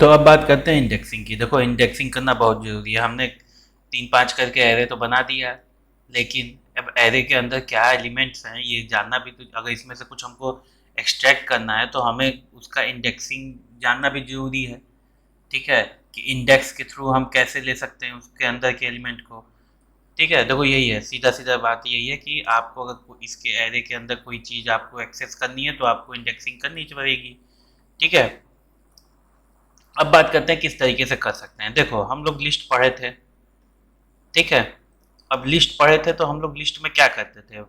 तो अब बात करते हैं इंडेक्सिंग की। देखो, इंडेक्सिंग करना बहुत ज़रूरी है। हमने 3-5 करके एरे तो बना दिया, लेकिन अब एरे के अंदर क्या एलिमेंट्स हैं ये जानना भी, तो अगर इसमें से कुछ हमको एक्सट्रैक्ट करना है तो हमें उसका इंडेक्सिंग जानना भी ज़रूरी है। ठीक है, कि इंडेक्स के थ्रू हम कैसे ले सकते हैं उसके अंदर के एलिमेंट को। ठीक है, देखो यही है, सीधा सीधा बात यही है कि आपको अगर इसके एरे के अंदर कोई चीज़ आपको एक्सेस करनी है तो आपको इंडेक्सिंग करनी पड़ेगी। ठीक है, अब बात करते हैं किस तरीके से कर सकते हैं। देखो, हम लोग लिस्ट पढ़े थे। ठीक है, अब लिस्ट पढ़े थे तो हम लोग लिस्ट में क्या करते थे,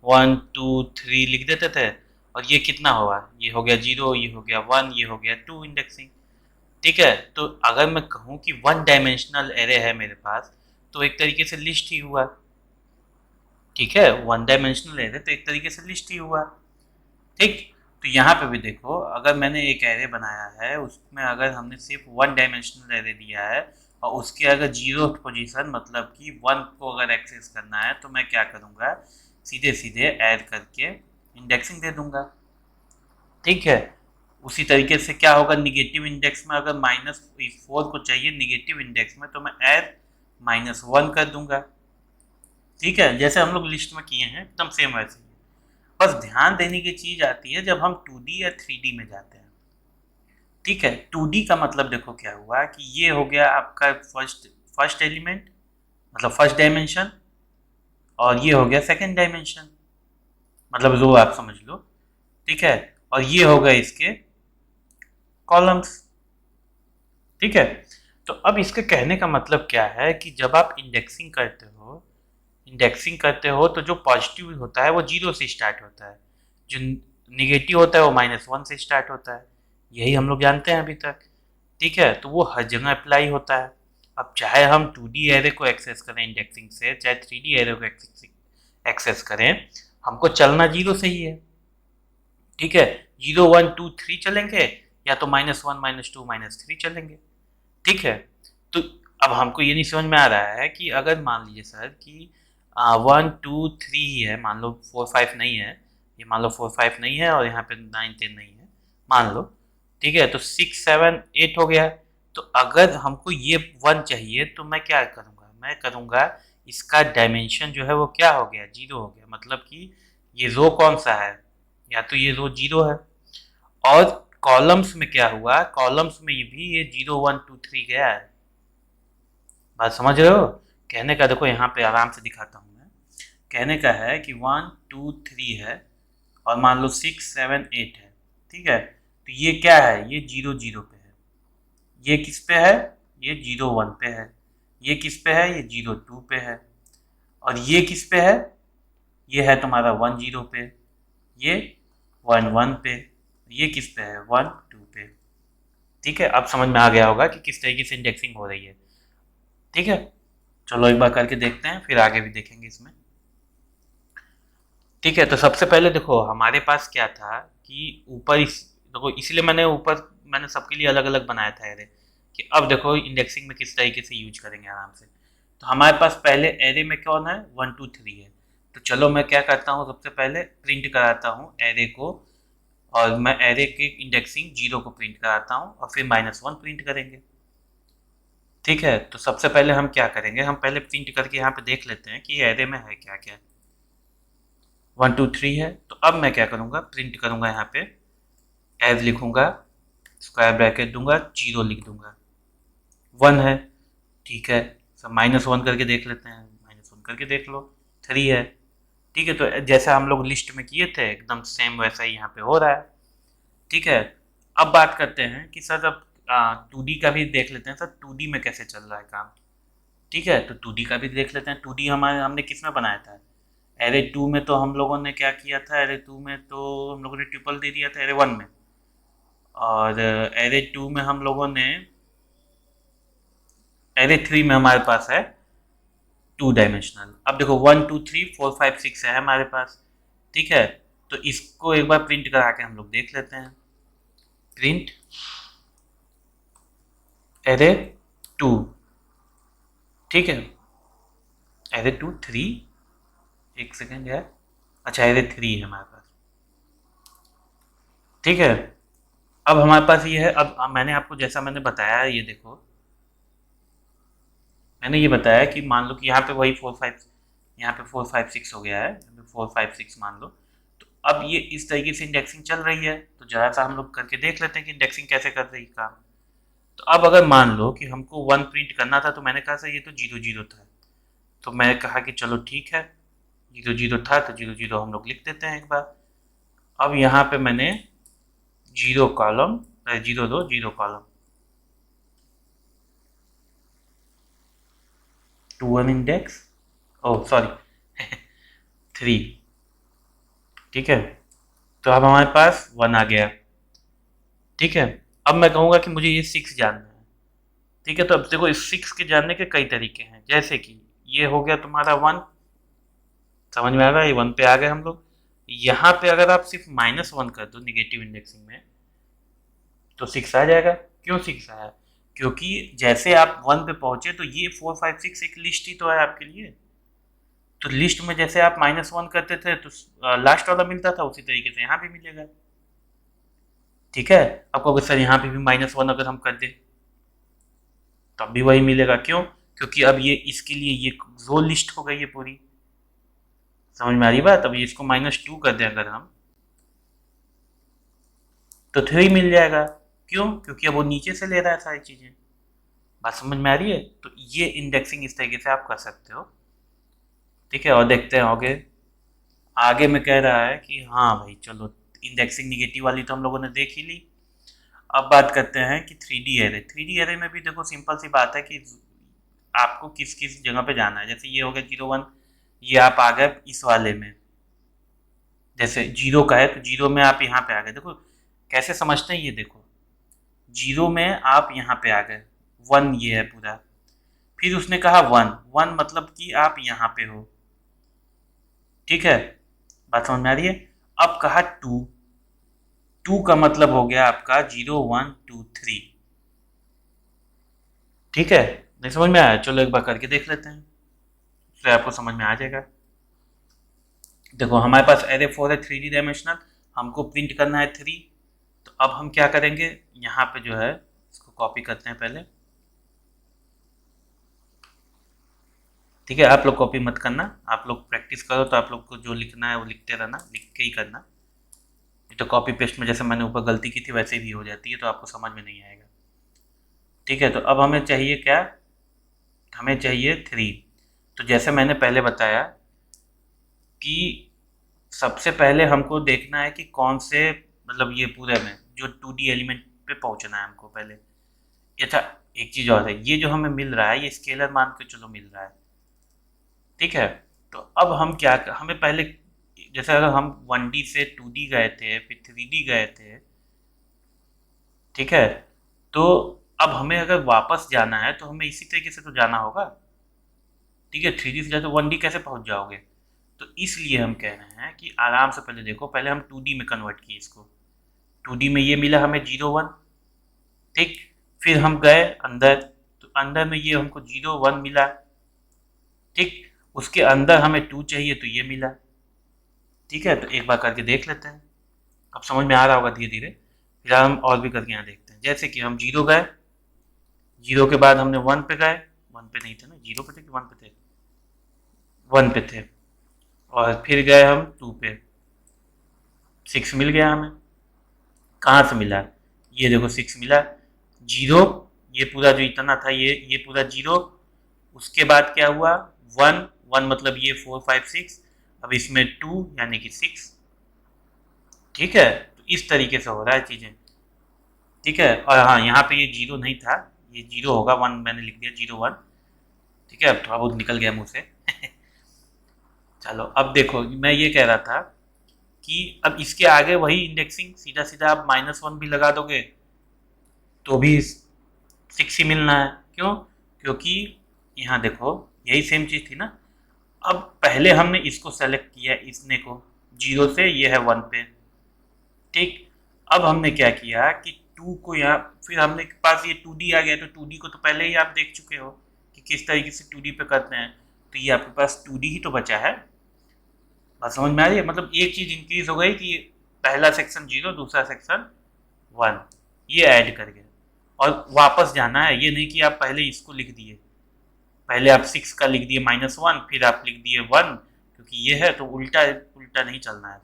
1 2 3 लिख देते थे, और ये कितना हुआ, ये हो गया 0, ये हो गया 1, ये हो गया 2 इंडेक्सिंग। ठीक है, तो अगर मैं कहूँ कि 1 डायमेंशनल एरे है मेरे पास, तो एक तरीके से लिस्ट ही हुआ। ठीक है, 1 डायमेंशनल एरे तो एक तरीके से लिस्ट ही हुआ। ठीक, तो यहाँ पे भी देखो, अगर मैंने एक एरे बनाया है उसमें अगर हमने सिर्फ 1 डायमेंशनल एरे दिया है और उसके अगर 0th पोजीशन मतलब कि 1 को अगर एक्सेस करना है तो मैं क्या करूँगा, सीधे सीधे ऐड करके इंडेक्सिंग दे दूंगा। ठीक है, उसी तरीके से क्या होगा, निगेटिव इंडेक्स में अगर -4 को चाहिए निगेटिव इंडेक्स में, तो मैं ऐड -1 कर दूंगा। ठीक है, जैसे हम लोग लिस्ट में किए हैं एकदम सेम वैसे ही। बस ध्यान देने की चीज आती है जब हम 2D या 3D में जाते हैं। ठीक है, 2D का मतलब देखो क्या हुआ कि ये हो गया आपका फर्स्ट फर्स्ट एलिमेंट, मतलब फर्स्ट डायमेंशन, और ये हो गया सेकंड डायमेंशन, मतलब रो आप समझ लो। ठीक है, और ये हो गए इसके कॉलम्स। ठीक है, तो अब इसके कहने का मतलब क्या है कि जब आप इंडेक्सिंग करते हो तो जो पॉजिटिव होता है वो 0 से स्टार्ट होता है, जो निगेटिव होता है वो -1 से स्टार्ट होता है। यही हम लोग जानते हैं अभी तक। ठीक है, तो वो हर जगह अप्लाई होता है। अब चाहे हम 2D एरे को एक्सेस करें इंडेक्सिंग से, चाहे 3D एरे को एक्सेस करें, हमको चलना 0 से ही है। ठीक है, 0 1 2 3 चलेंगे, या तो -1 -2 -3 चलेंगे। ठीक है, तो अब हमको ये नहीं समझ में आ रहा है कि अगर मान लीजिए सर कि 1 2 3 ही है, मान लो 4 5 नहीं है, ये मान लो 4 5 नहीं है और यहाँ पे 9 10 नहीं है, मान लो। ठीक है, तो 6 7 8 हो गया। तो अगर हमको ये 1 चाहिए तो मैं क्या करूँगा, मैं करूँगा इसका डायमेंशन जो है वो क्या हो गया, 0 हो गया। मतलब कि ये रो कौन सा है, या तो ये रो 0 है। और कॉलम्स में क्या हुआ, कॉलम्स में ये भी ये 0 1 2 3 गया है। बात समझ रहे हो, कहने का देखो यहाँ पे आराम से दिखाता हूँ मैं। कहने का है कि 1 2 3 है और मान लो 6 7 8 है। ठीक है, तो ये क्या है, ये 0 0 पे है। ये किस पे है, ये 0 1 पे है। ये किस पे है, ये 0 2 पे है। और ये किस पे है, ये है तुम्हारा 1 0 पे। ये 1 1 पे। ये किस पे है, 1 2 पे। ठीक है, अब समझ में आ गया होगा कि किस तरीके से इंडेक्सिंग हो रही है। ठीक है, चलो एक बार करके देखते हैं, फिर आगे भी देखेंगे इसमें। ठीक है, तो सबसे पहले देखो हमारे पास क्या था कि ऊपर देखो, इसलिए मैंने सबके लिए अलग अलग बनाया था एरे, कि अब देखो इंडेक्सिंग में किस तरीके से यूज करेंगे आराम से। तो हमारे पास पहले एरे में कौन है, 1 2 3 है। तो चलो मैं क्या करता हूँ, सबसे पहले प्रिंट कराता हूँ एरे को, और मैं एरे के इंडेक्सिंग 0 को प्रिंट कराता हूँ और फिर -1 प्रिंट करेंगे। ठीक है, तो सबसे पहले हम क्या करेंगे, हम पहले प्रिंट करके यहाँ पे देख लेते हैं कि एरे में है क्या क्या। 1 2 3 है, तो अब मैं क्या करूँगा, प्रिंट करूँगा यहाँ पे, एज लिखूँगा, स्क्वायर ब्रैकेट दूंगा, 0 लिख दूंगा। 1 है, ठीक है, सब -1 करके देख लेते हैं, -1 करके देख लो, 3 है। ठीक है, तो जैसा हम लोग लिस्ट में किए थे एकदम सेम वैसा ही यहाँ पे हो रहा है। ठीक है, अब बात करते हैं कि सर अब 2D का भी देख लेते हैं, सर 2D में कैसे चल रहा है काम। ठीक है, तो 2D का भी देख लेते हैं। 2D हमने किस में बनाया था, एरे 2 में तो हम लोगों ने क्या किया था, एरे 2 में तो हम लोगों ने ट्रिपल दे दिया था एरे 1 में। और एरे 2 में हम लोगों ने, एरे 3 में हमारे पास है 2 डायमेंशनल। अब देखो 1 2 3 4 5 6 है हमारे पास। ठीक है, तो इसको एक बार प्रिंट करा के हम लोग देख लेते हैं। Print array 2। ठीक है, एरे 2 3, एक सेकेंड यार, अच्छा एरे 3 है हमारे पास। ठीक है, अब हमारे पास ये है, अब मैंने आपको जैसा मैंने बताया, ये देखो मैंने ये बताया कि मान लो कि यहाँ पे वही 4 5, यहाँ पे 4 5 6 हो गया है, 4 5 6 मान लो। तो अब ये इस तरीके से इंडेक्सिंग चल रही है, तो जरा सा हम लोग करके देख लेते हैं कि इंडेक्सिंग कैसे कर रही है काम। तो अब अगर मान लो कि हमको 1 प्रिंट करना था, तो मैंने कहा सर ये तो 0 0 था, तो मैं कहा कि चलो ठीक है, 0 0 था तो 0 0 हम लोग लिख देते हैं एक बार। अब यहाँ पे मैंने 0 column, 0 row 0 column, two one index, oh sorry 3, ठीक है। तो अब हमारे पास 1 आ गया, ठीक है। अब मैं कहूँगा कि मुझे ये 6 जानना है, ठीक है। तो अब देखो इस 6 के जानने के कई तरीके हैं, जैसे कि ये हो गया तुम्हारा 1, समझ में आ रहा है, ये 1 पे आ गए हम लोग। यहाँ पे अगर आप सिर्फ -1 कर दो निगेटिव इंडेक्सिंग में, तो 6 आ जाएगा। क्यों 6 आया? क्योंकि जैसे आप 1 पे पहुंचे, तो ये 4 5 6 एक लिस्ट ही तो है आपके लिए। तो लिस्ट में जैसे आप -1 करते थे तो लास्ट वाला मिलता था, उसी तरीके से यहाँ भी मिलेगा, ठीक है। आपको अगर सर यहाँ पे भी -1 अगर हम कर दें, तब भी वही मिलेगा। क्यों? क्योंकि अब ये इसके लिए ये रो लिस्ट हो गई है पूरी, समझ में आ रही बात। अब ये इसको -2 कर दें अगर हम, तो 3 मिल जाएगा। क्यों? क्योंकि अब वो नीचे से ले रहा है सारी चीज़ें। बात समझ में आ रही है? तो ये इंडेक्सिंग इस तरीके से आप कर सकते हो, ठीक है। और देखते हैं आगे, आगे में कह रहा है कि हाँ भाई चलो, इंडेक्सिंग निगेटिव वाली तो हम लोगों ने देख ही ली। अब बात करते हैं कि 3D एरे। 3D एरे में भी देखो सिंपल सी बात है कि आपको किस किस जगह पे जाना है। जैसे ये हो गया 0 1, ये आप आ गए इस वाले में, जैसे 0 का है तो 0 में आप यहाँ पे आ गए। देखो कैसे समझते हैं, ये देखो 0 में आप यहाँ पे आ गए, 1 ये है पूरा, फिर उसने कहा 1 1 मतलब कि आप यहाँ पे हो, ठीक है। बात समझ में आ रही है? अब कहा 2, 2 का मतलब हो गया आपका 0 1 2 3, ठीक है। नहीं समझ में आया? चलो एक बार करके देख लेते हैं, फिर आपको समझ में आ जाएगा। देखो हमारे पास एरे 4 है 3D डायमेंशनल, हमको प्रिंट करना है 3। तो अब हम क्या करेंगे, यहाँ पे जो है इसको कॉपी करते हैं पहले, ठीक है। आप लोग कॉपी मत करना, आप लोग प्रैक्टिस करो, तो आप लोग को जो लिखना है वो लिखते रहना, लिख के ही करना। नहीं तो कॉपी पेस्ट में जैसे मैंने ऊपर गलती की थी वैसे भी हो जाती है, तो आपको समझ में नहीं आएगा, ठीक है। तो अब हमें चाहिए क्या, हमें चाहिए 3। तो जैसे मैंने पहले बताया कि सबसे पहले हमको देखना है कि कौन से, मतलब ये पूरे में जो 2D एलिमेंट पे पहुंचना है हमको पहले। अच्छा, एक चीज़ और है, ये जो हमें मिल रहा है ये स्केलर मान के चलो मिल रहा है, ठीक है। तो अब हम क्या, हमें पहले, जैसे अगर हम 1D से 2D गए थे फिर 3D गए थे, ठीक है। तो अब हमें अगर वापस जाना है तो हमें इसी तरीके से तो जाना होगा, ठीक है। 3D से जाए तो 1D कैसे पहुंच जाओगे? तो इसलिए हम कह रहे हैं कि आराम से पहले देखो, पहले हम 2D में कन्वर्ट किए इसको। 2D में ये मिला हमें 0 1, ठीक। फिर हम गए अंदर, तो अंदर में ये हमको 0 1 मिला, ठीक। उसके अंदर हमें 2 चाहिए तो ये मिला, ठीक है। तो एक बार करके देख लेते हैं, अब समझ में आ रहा होगा धीरे धीरे। फिर हम और भी करके यहाँ देखते हैं, जैसे कि हम 0 गए, 0 के बाद हमने 1 पे गए, 1 पे नहीं थे ना, 0 पे थे कि 1 पे थे, 1 पे थे। और फिर गए हम 2 पे, 6 मिल गया हमें। कहाँ से मिला? ये देखो 6 मिला। 0, ये पूरा जो इतना था ये पूरा 0, उसके बाद क्या हुआ, 1 1 मतलब ये 4 5 6, अब इसमें 2 यानी कि 6, ठीक है। तो इस तरीके से हो रहा है चीज़ें, ठीक है। और हाँ, यहाँ पे ये 0 नहीं था, ये 0 होगा, 1 मैंने लिख दिया 0 1, ठीक है। अब थोड़ा बहुत निकल गया मुँह से चलो अब देखो, मैं ये कह रहा था कि अब इसके आगे वही इंडेक्सिंग, सीधा सीधा आप -1 भी लगा दोगे तो भी 6 ही मिलना है। क्यों? क्योंकि यहाँ देखो यही सेम चीज़ थी ना। अब पहले हमने इसको सेलेक्ट किया, इसने को 0 से, ये है 1 पे, ठीक। अब हमने क्या किया कि 2 को यहाँ, फिर हमने के पास ये 2D आ गया, तो 2D को तो पहले ही आप देख चुके हो कि किस तरीके से 2D पे करते हैं, तो ये आपके पास 2D ही तो बचा है। बात समझ में आ रही है? मतलब एक चीज़ इंक्रीज हो गई कि पहला सेक्शन 0, दूसरा सेक्शन 1, ये ऐड करके और वापस जाना है। ये नहीं कि आप पहले इसको लिख दिए, पहले आप 6 का लिख दिए -1, फिर आप लिख दिए 1, क्योंकि ये है तो उल्टा उल्टा नहीं चलना है।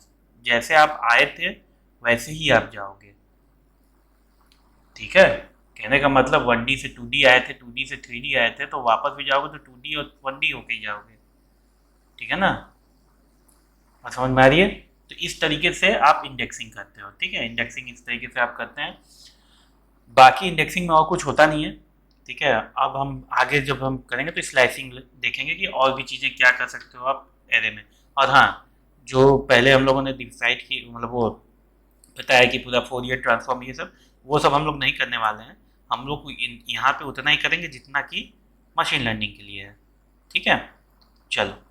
जैसे आप आए थे वैसे ही आप जाओगे। ठीक है, कहने का मतलब 1D से 2D आए थे, 2D से 3D आए थे, तो वापस भी जाओगे तो 2D और 1D होके ही जाओगे। ठीक है ना, और समझ में आ रही है? तो इस तरीके से आप इंडेक्सिंग करते हो। ठीक है, इंडेक्सिंग इस तरीके से आप करते हैं। बाकी इंडेक्सिंग में और कुछ होता नहीं है। ठीक है, अब हम आगे जब हम करेंगे तो स्लाइसिंग देखेंगे कि और भी चीज़ें क्या कर सकते हो आप एरे में। और हाँ, जो पहले हम लोगों ने डिसाइड की, मतलब वो बताया कि पूरा फोरियर ट्रांसफॉर्म ये सब, वो सब हम लोग नहीं करने वाले हैं। हम लोग यहाँ पे उतना ही करेंगे जितना कि मशीन लर्निंग के लिए है। ठीक है, चलो।